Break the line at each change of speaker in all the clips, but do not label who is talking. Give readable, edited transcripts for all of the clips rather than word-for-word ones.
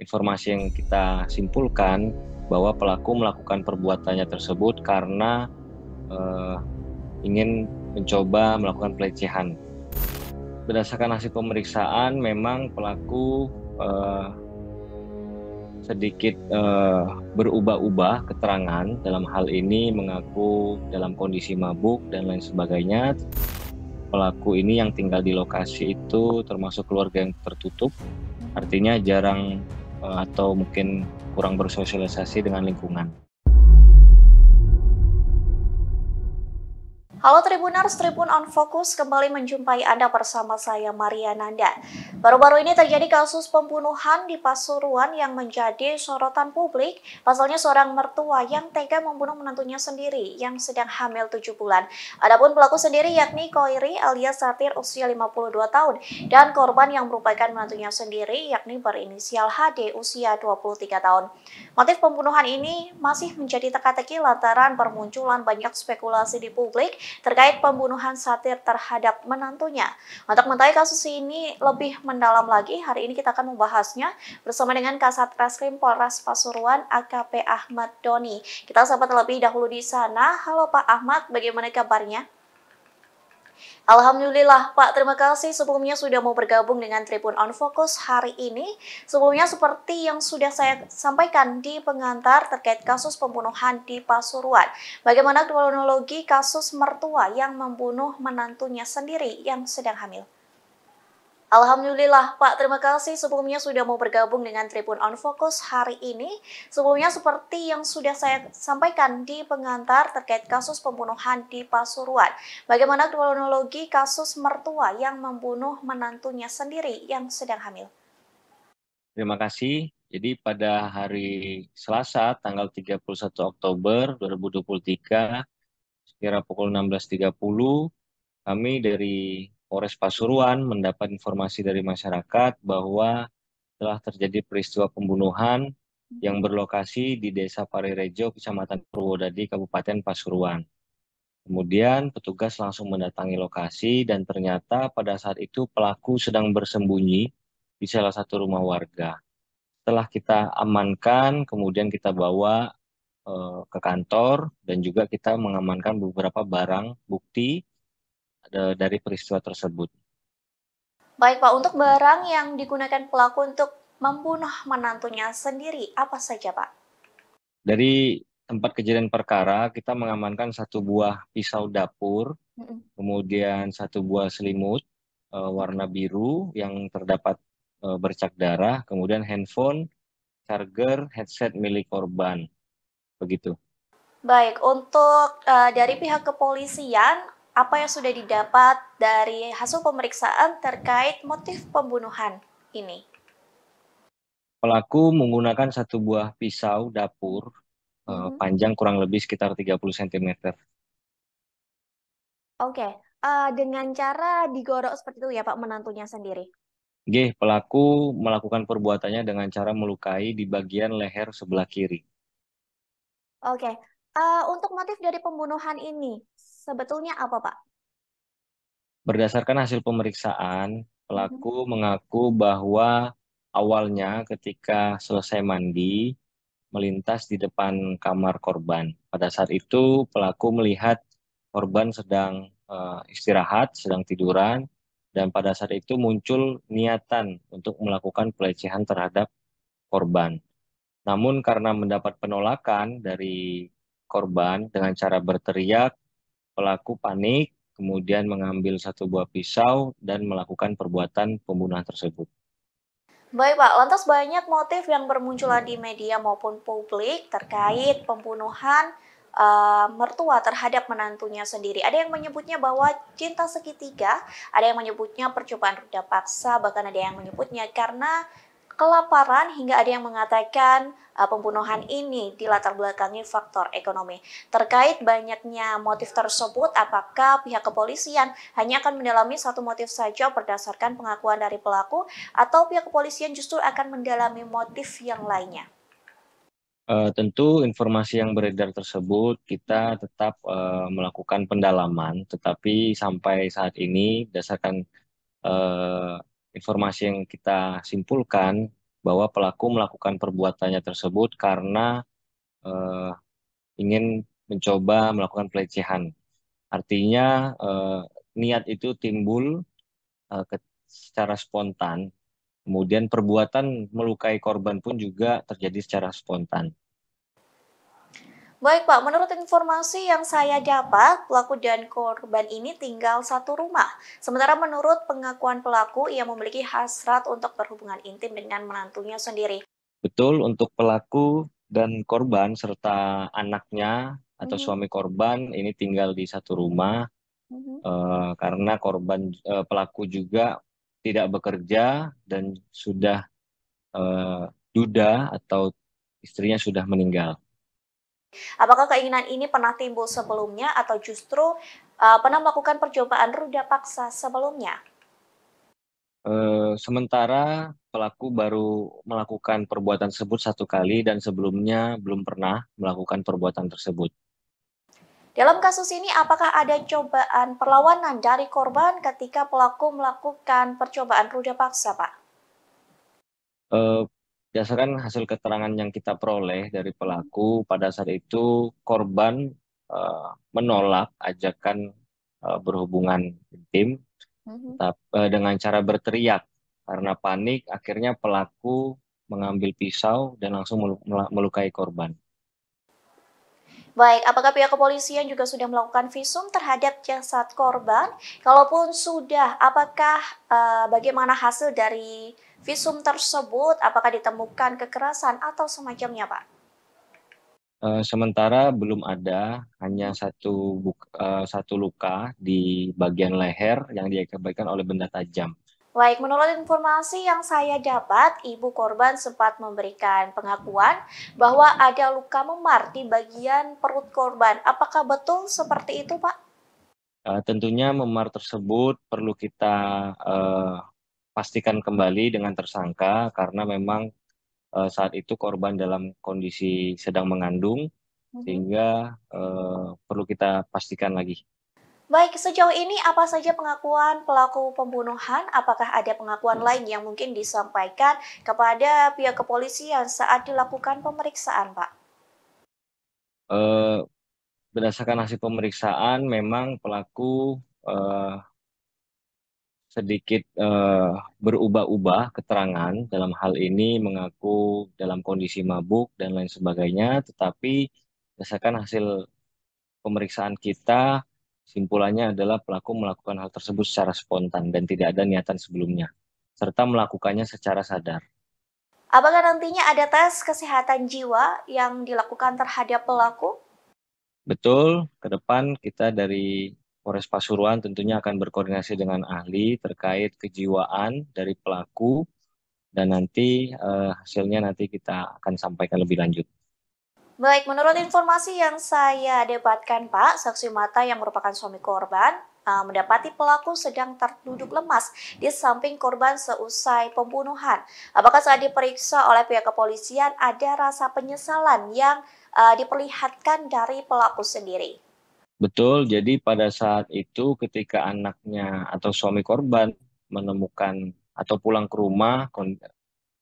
informasi yang kita simpulkan bahwa pelaku melakukan perbuatannya tersebut karena eh, ingin mencoba melakukan pelecehan. Berdasarkan hasil pemeriksaan, memang pelaku eh, sedikit berubah-ubah keterangan. Dalam hal ini mengaku dalam kondisi mabuk dan lain sebagainya. Pelaku ini yang tinggal di lokasi itu termasuk keluarga yang tertutup, artinya jarang atau mungkin kurang bersosialisasi dengan lingkungan.
Halo Tribuners, Tribun on Focus kembali menjumpai Anda bersama saya Maria Nanda. Baru-baru ini terjadi kasus pembunuhan di Pasuruan yang menjadi sorotan publik. Pasalnya seorang mertua yang tega membunuh menantunya sendiri yang sedang hamil 7 bulan. Adapun pelaku sendiri yakni Koiri alias Satir usia 52 tahun dan korban yang merupakan menantunya sendiri yakni berinisial HD usia 23 tahun. Motif pembunuhan ini masih menjadi teka-teki lantaran bermunculan banyak spekulasi di publik terkait pembunuhan Satir terhadap menantunya. Untuk mengetahui kasus ini lebih mendalam lagi, hari ini kita akan membahasnya bersama dengan Kasat Reskrim Polres Pasuruan AKP Ahmad Doni. Kita sapa terlebih dahulu di sana. Halo Pak Ahmad, bagaimana kabarnya? Alhamdulillah Pak, terima kasih sebelumnya sudah mau bergabung dengan Tribun on Focus hari ini. Sebelumnya seperti yang sudah saya sampaikan di pengantar terkait kasus pembunuhan di Pasuruan. Bagaimana kronologi kasus mertua yang membunuh menantunya sendiri yang sedang hamil? Alhamdulillah Pak, terima kasih sebelumnya sudah mau bergabung dengan Tribun on Focus hari ini. Sebelumnya seperti yang sudah saya sampaikan di pengantar terkait kasus pembunuhan di Pasuruan. Bagaimana kronologi kasus mertua yang membunuh menantunya sendiri yang sedang hamil?
Terima kasih. Jadi pada hari Selasa tanggal 31 Oktober 2023 sekira pukul 16.30 kami dari Polres Pasuruan mendapat informasi dari masyarakat bahwa telah terjadi peristiwa pembunuhan yang berlokasi di Desa Parirejo, Kecamatan Purwodadi, Kabupaten Pasuruan. Kemudian petugas langsung mendatangi lokasi dan ternyata pada saat itu pelaku sedang bersembunyi di salah satu rumah warga. Setelah kita amankan, kemudian kita bawa ke kantor dan juga kita mengamankan beberapa barang bukti dari peristiwa tersebut.
Baik Pak, untuk barang yang digunakan pelaku untuk membunuh menantunya sendiri, apa saja Pak?
Dari tempat kejadian perkara, kita mengamankan satu buah pisau dapur, kemudian satu buah selimut warna biru yang terdapat bercak darah, kemudian handphone, charger, headset milik korban. Begitu.
Baik, untuk dari pihak kepolisian, apa yang sudah didapat dari hasil pemeriksaan terkait motif pembunuhan ini?
Pelaku menggunakan satu buah pisau dapur
Mhm.
panjang kurang lebih sekitar 30 cm.
Oke, dengan cara digodok seperti itu ya Pak, menantunya sendiri?
G. Pelaku melakukan perbuatannya dengan cara melukai di bagian leher sebelah kiri.
Oke, untuk motif dari pembunuhan ini, sebetulnya apa Pak?
Berdasarkan hasil pemeriksaan,
Mhm.
pelaku mengaku bahwa awalnya ketika selesai mandi, melintas di depan kamar korban. Pada saat itu, pelaku melihat korban sedang istirahat, sedang tiduran, dan pada saat itu muncul niatan untuk melakukan pelecehan terhadap korban. Namun karena mendapat penolakan dari korban dengan cara berteriak, pelaku panik, kemudian mengambil satu buah pisau dan melakukan perbuatan pembunuhan tersebut.
Baik Pak, lantas banyak motif yang bermunculan di media maupun publik terkait pembunuhan mertua terhadap menantunya sendiri. Ada yang menyebutnya bahwa cinta segitiga, ada yang menyebutnya percobaan ruda paksa, bahkan ada yang menyebutnya karena kelaparan, hingga ada yang mengatakan pembunuhan ini dilatar belakangi faktor ekonomi. Terkait banyaknya motif tersebut, apakah pihak kepolisian hanya akan mendalami satu motif saja berdasarkan pengakuan dari pelaku, atau pihak kepolisian justru akan mendalami motif yang lainnya?
Tentu informasi yang beredar tersebut kita tetap melakukan pendalaman, tetapi sampai saat ini berdasarkan eh, informasi yang kita simpulkan, bahwa pelaku melakukan perbuatannya tersebut karena eh, ingin mencoba melakukan pelecehan. Artinya niat itu timbul secara spontan, kemudian perbuatan melukai korban pun juga terjadi secara spontan.
Baik Pak, menurut informasi yang saya dapat, pelaku dan korban ini tinggal satu rumah. Sementara menurut pengakuan pelaku, ia memiliki hasrat untuk berhubungan intim dengan menantunya sendiri.
Betul, untuk pelaku dan korban serta anaknya atau
Mhm,
suami korban ini tinggal di satu rumah
mhm.
karena pelaku juga tidak bekerja dan sudah duda atau istrinya sudah meninggal.
Apakah keinginan ini pernah timbul sebelumnya atau justru pernah melakukan percobaan ruda paksa sebelumnya?
Sementara pelaku baru melakukan perbuatan tersebut satu kali dan sebelumnya belum pernah melakukan perbuatan tersebut.
Dalam kasus ini, apakah ada cobaan perlawanan dari korban ketika pelaku melakukan percobaan ruda paksa, Pak?
Eh, Berdasarkan hasil keterangan yang kita peroleh dari pelaku, pada saat itu korban eh, menolak ajakan berhubungan intim
Mhm.
dengan cara berteriak. Karena panik, akhirnya pelaku mengambil pisau dan langsung melukai korban.
Baik, apakah pihak kepolisian juga sudah melakukan visum terhadap jasad korban? Kalaupun sudah, apakah bagaimana hasil dari visum tersebut? Apakah ditemukan kekerasan atau semacamnya, Pak?
Sementara belum ada, hanya satu luka di bagian leher yang diakibatkan oleh benda tajam.
Baik, menurut informasi yang saya dapat, ibu korban sempat memberikan pengakuan bahwa ada luka memar di bagian perut korban. Apakah betul seperti itu, Pak?
Tentunya memar tersebut perlu kita eh, pastikan kembali dengan tersangka karena memang saat itu korban dalam kondisi sedang mengandung
Mhm.
sehingga perlu kita pastikan lagi.
Baik, sejauh ini apa saja pengakuan pelaku pembunuhan? Apakah ada pengakuan lain yang mungkin disampaikan kepada pihak kepolisian saat dilakukan pemeriksaan, Pak?
Eh, Berdasarkan hasil pemeriksaan, memang pelaku eh, sedikit berubah-ubah keterangan dalam hal ini mengaku dalam kondisi mabuk dan lain sebagainya, tetapi berdasarkan hasil pemeriksaan kita, simpulannya adalah pelaku melakukan hal tersebut secara spontan dan tidak ada niatan sebelumnya, serta melakukannya secara sadar.
Apakah nantinya ada tes kesehatan jiwa yang dilakukan terhadap pelaku?
Betul, ke depan kita dari Polres Pasuruan tentunya akan berkoordinasi dengan ahli terkait kejiwaan dari pelaku dan nanti hasilnya nanti kita akan sampaikan lebih lanjut.
Baik, menurut informasi yang saya dapatkan, Pak, saksi mata yang merupakan suami korban mendapati pelaku sedang terduduk lemas di samping korban seusai pembunuhan. Apakah saat diperiksa oleh pihak kepolisian ada rasa penyesalan yang diperlihatkan dari pelaku sendiri?
Betul, jadi pada saat itu ketika anaknya atau suami korban menemukan atau pulang ke rumah,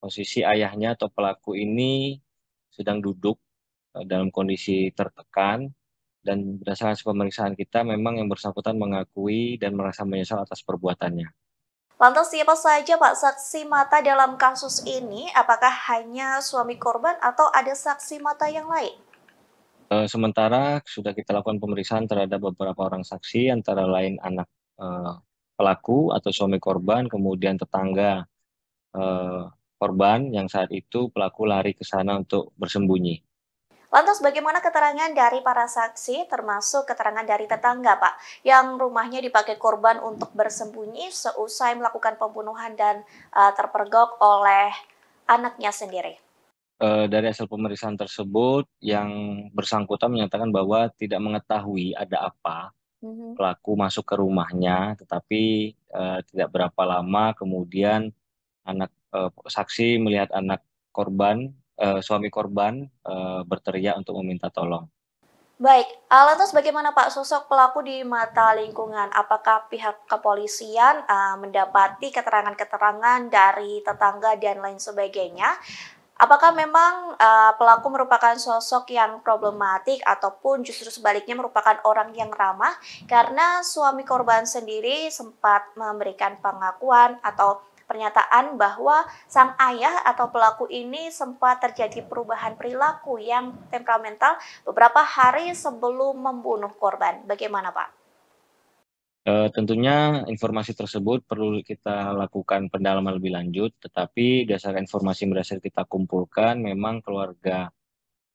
posisi ayahnya atau pelaku ini sedang duduk dalam kondisi tertekan dan berdasarkan hasil pemeriksaan kita memang yang bersangkutan mengakui dan merasa menyesal atas perbuatannya.
Lantas siapa saja Pak saksi mata dalam kasus ini? Apakah hanya suami korban atau ada saksi mata yang lain?
Sementara sudah kita lakukan pemeriksaan terhadap beberapa orang saksi, antara lain anak eh, pelaku atau suami korban, kemudian tetangga eh, korban yang saat itu pelaku lari ke sana untuk bersembunyi.
Lantas bagaimana keterangan dari para saksi termasuk keterangan dari tetangga Pak yang rumahnya dipakai korban untuk bersembunyi seusai melakukan pembunuhan dan terpergok oleh anaknya sendiri?
Dari hasil pemeriksaan tersebut, yang bersangkutan menyatakan bahwa tidak mengetahui ada apa
Mhm.
pelaku masuk ke rumahnya, tetapi tidak berapa lama kemudian anak saksi melihat anak korban, suami korban berteriak untuk meminta tolong.
Baik, lantas bagaimana Pak sosok pelaku di mata lingkungan? Apakah pihak kepolisian mendapati keterangan-keterangan dari tetangga dan lain sebagainya? Apakah memang pelaku merupakan sosok yang problematik ataupun justru sebaliknya merupakan orang yang ramah? Karena suami korban sendiri sempat memberikan pengakuan atau pernyataan bahwa sang ayah atau pelaku ini sempat terjadi perubahan perilaku yang temperamental beberapa hari sebelum membunuh korban. Bagaimana, Pak?
Tentunya informasi tersebut perlu kita lakukan pendalaman lebih lanjut, tetapi berdasarkan informasi yang berhasil kita kumpulkan, memang keluarga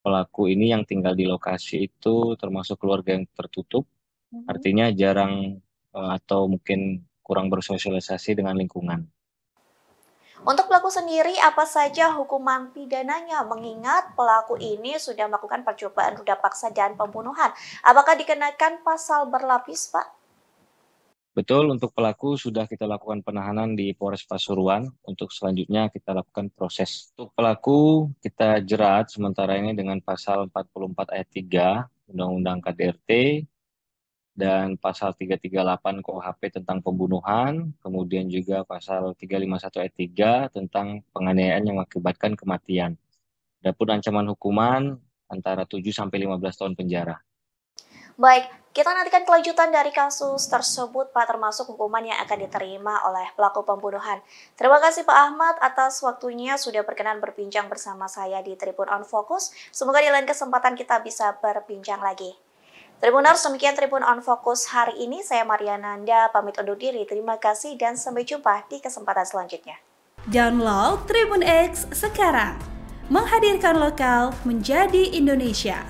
pelaku ini yang tinggal di lokasi itu termasuk keluarga yang tertutup,
Mhm.
artinya jarang atau mungkin kurang bersosialisasi dengan lingkungan.
Untuk pelaku sendiri, apa saja hukuman pidananya mengingat pelaku ini sudah melakukan percobaan ruda paksa dan pembunuhan? Apakah dikenakan pasal berlapis, Pak?
Betul, untuk pelaku sudah kita lakukan penahanan di Polres Pasuruan. Untuk selanjutnya kita lakukan proses. Untuk pelaku kita jerat sementara ini dengan pasal 44 ayat 3 Undang-Undang KDRT dan pasal 338 KUHP tentang pembunuhan, kemudian juga pasal 351 ayat 3 tentang penganiayaan yang mengakibatkan kematian. Adapun ancaman hukuman antara 7 sampai 15 tahun penjara.
Baik, kita nantikan kelanjutan dari kasus tersebut, Pak, termasuk hukuman yang akan diterima oleh pelaku pembunuhan. Terima kasih Pak Ahmad atas waktunya sudah berkenan berbincang bersama saya di Tribun On Focus. Semoga di lain kesempatan kita bisa berbincang lagi. Tribuners, demikian Tribun On Focus hari ini. Saya Maria Nanda, pamit undur diri. Terima kasih dan sampai jumpa di kesempatan selanjutnya.
Download Tribun X sekarang. Menghadirkan lokal menjadi Indonesia.